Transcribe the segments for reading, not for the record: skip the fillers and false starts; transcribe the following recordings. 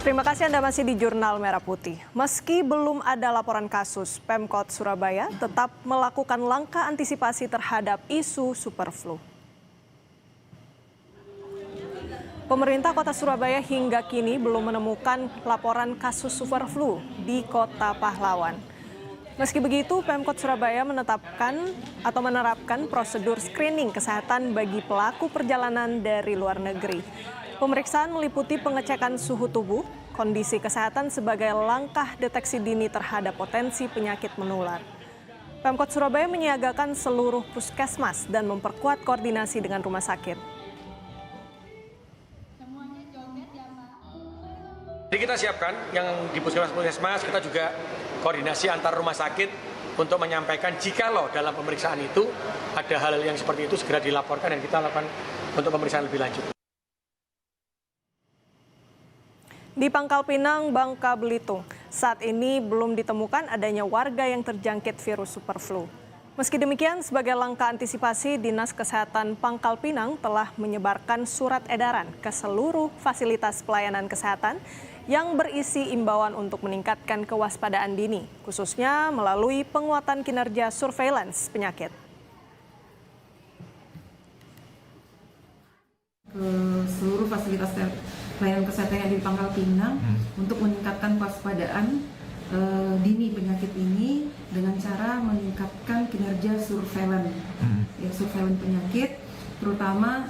Terima kasih Anda masih di Jurnal Merah Putih. Meski belum ada laporan kasus, Pemkot Surabaya tetap melakukan langkah antisipasi terhadap isu superflu. Pemerintah Kota Surabaya hingga kini belum menemukan laporan kasus superflu di Kota Pahlawan. Meski begitu, Pemkot Surabaya menerapkan prosedur screening kesehatan bagi pelaku perjalanan dari luar negeri. Pemeriksaan meliputi pengecekan suhu tubuh, kondisi kesehatan sebagai langkah deteksi dini terhadap potensi penyakit menular. Pemkot Surabaya menyiagakan seluruh puskesmas dan memperkuat koordinasi dengan rumah sakit. Jadi kita siapkan yang di puskesmas, kita juga koordinasi antar rumah sakit untuk menyampaikan jikalau dalam pemeriksaan itu ada hal yang seperti itu segera dilaporkan dan kita lakukan untuk pemeriksaan lebih lanjut. Di Pangkal Pinang, Bangka Belitung, saat ini belum ditemukan adanya warga yang terjangkit virus superflu. Meski demikian, sebagai langkah antisipasi, Dinas Kesehatan Pangkal Pinang telah menyebarkan surat edaran ke seluruh fasilitas pelayanan kesehatan yang berisi imbauan untuk meningkatkan kewaspadaan dini, khususnya melalui penguatan kinerja surveillance penyakit. Ke seluruh fasilitas pelayanan kesehatan yang di Pangkal Pinang untuk meningkatkan kewaspadaan dini penyakit ini dengan cara meningkatkan kinerja surveillance penyakit, terutama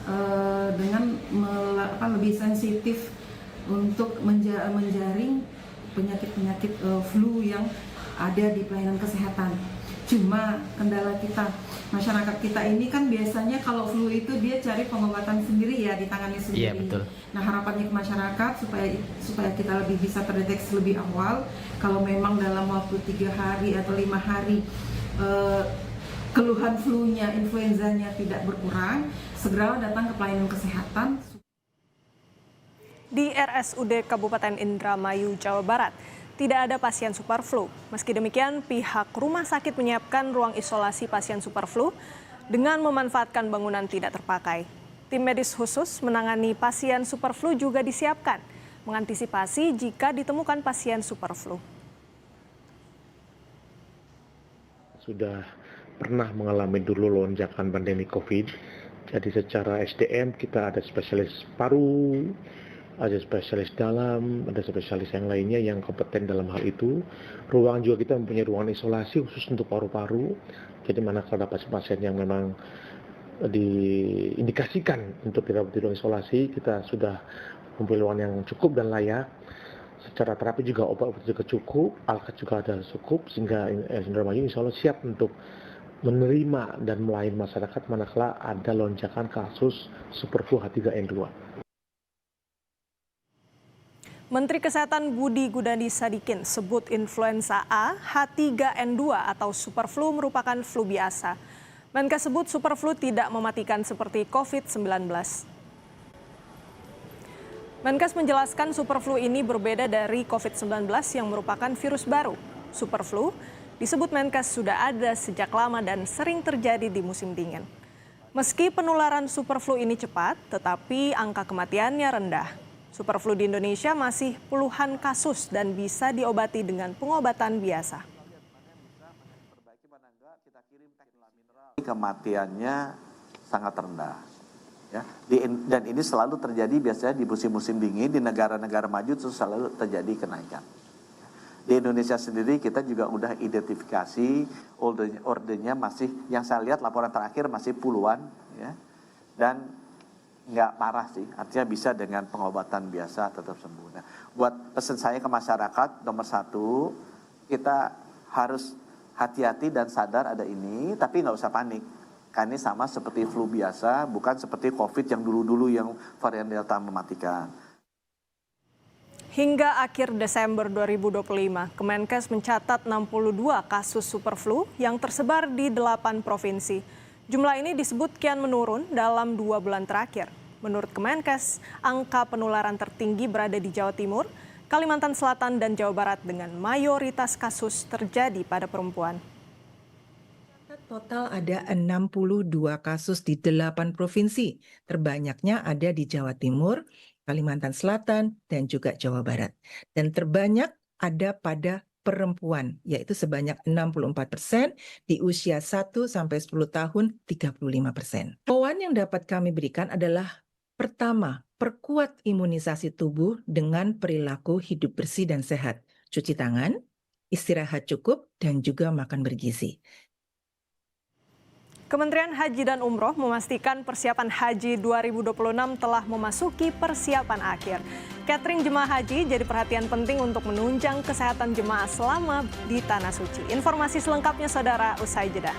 dengan lebih sensitif untuk menjaring penyakit-penyakit flu yang ada di pelayanan kesehatan. Cuma kendala kita, masyarakat kita ini kan biasanya kalau flu itu dia cari pengobatan sendiri ya, ditangani sendiri. Iya, betul. Nah, harapannya ke masyarakat supaya kita lebih bisa terdeteksi lebih awal. Kalau memang dalam waktu 3 hari atau 5 hari keluhan flu-nya, influenzanya tidak berkurang, segera datang ke pelayanan kesehatan. Di RSUD Kabupaten Indramayu, Jawa Barat, tidak ada pasien superflu. Meski demikian, pihak rumah sakit menyiapkan ruang isolasi pasien superflu dengan memanfaatkan bangunan tidak terpakai. Tim medis khusus menangani pasien superflu juga disiapkan, mengantisipasi jika ditemukan pasien superflu. Sudah pernah mengalami dulu lonjakan pandemi COVID, jadi secara SDM kita ada spesialis paru, ada spesialis dalam, ada spesialis yang lainnya yang kompeten dalam hal itu. Ruang juga kita mempunyai ruangan isolasi khusus untuk paru-paru. Jadi manakala ada pasien-pasien yang memang diindikasikan untuk dirawat di ruang isolasi, kita sudah mempunyai ruangan yang cukup dan layak. Secara terapi juga obat juga cukup, alat juga ada cukup, sehingga Indramayu insya Allah siap untuk menerima dan melayani masyarakat manakala ada lonjakan kasus superflu H3N2. Menteri Kesehatan Budi Gunadi Sadikin sebut influenza A H3N2 atau superflu merupakan flu biasa. Menkes sebut superflu tidak mematikan seperti COVID-19. Menkes menjelaskan superflu ini berbeda dari COVID-19 yang merupakan virus baru. Superflu disebut Menkes sudah ada sejak lama dan sering terjadi di musim dingin. Meski penularan superflu ini cepat, tetapi angka kematiannya rendah. Superflu di Indonesia masih puluhan kasus dan bisa diobati dengan pengobatan biasa. Kematiannya sangat rendah. Ya, dan ini selalu terjadi biasanya di musim-musim dingin, di negara-negara maju itu selalu terjadi kenaikan. Di Indonesia sendiri kita juga udah identifikasi ordernya masih, yang saya lihat laporan terakhir masih puluhan, ya, dan nggak parah sih, artinya bisa dengan pengobatan biasa tetap sembuh. Nah, buat pesan saya ke masyarakat, nomor 1, kita harus hati-hati dan sadar ada ini, tapi nggak usah panik. Karena ini sama seperti flu biasa, bukan seperti COVID yang dulu-dulu yang varian Delta mematikan. Hingga akhir Desember 2025, Kemenkes mencatat 62 kasus superflu yang tersebar di 8 provinsi. Jumlah ini disebut kian menurun dalam 2 bulan terakhir. Menurut Kemenkes, angka penularan tertinggi berada di Jawa Timur, Kalimantan Selatan, dan Jawa Barat dengan mayoritas kasus terjadi pada perempuan. Total ada 62 kasus di 8 provinsi. Terbanyaknya ada di Jawa Timur, Kalimantan Selatan, dan juga Jawa Barat. Dan terbanyak ada pada perempuan, yaitu sebanyak 64%, di usia 1 sampai 10 tahun 35%. Poin yang dapat kami berikan adalah pertama, perkuat imunisasi tubuh dengan perilaku hidup bersih dan sehat, cuci tangan, istirahat cukup, dan juga makan bergizi. Kementerian Haji dan Umroh memastikan persiapan Haji 2026 telah memasuki persiapan akhir. Catering jemaah haji jadi perhatian penting untuk menunjang kesehatan jemaah selama di Tanah Suci. Informasi selengkapnya saudara usai jeda.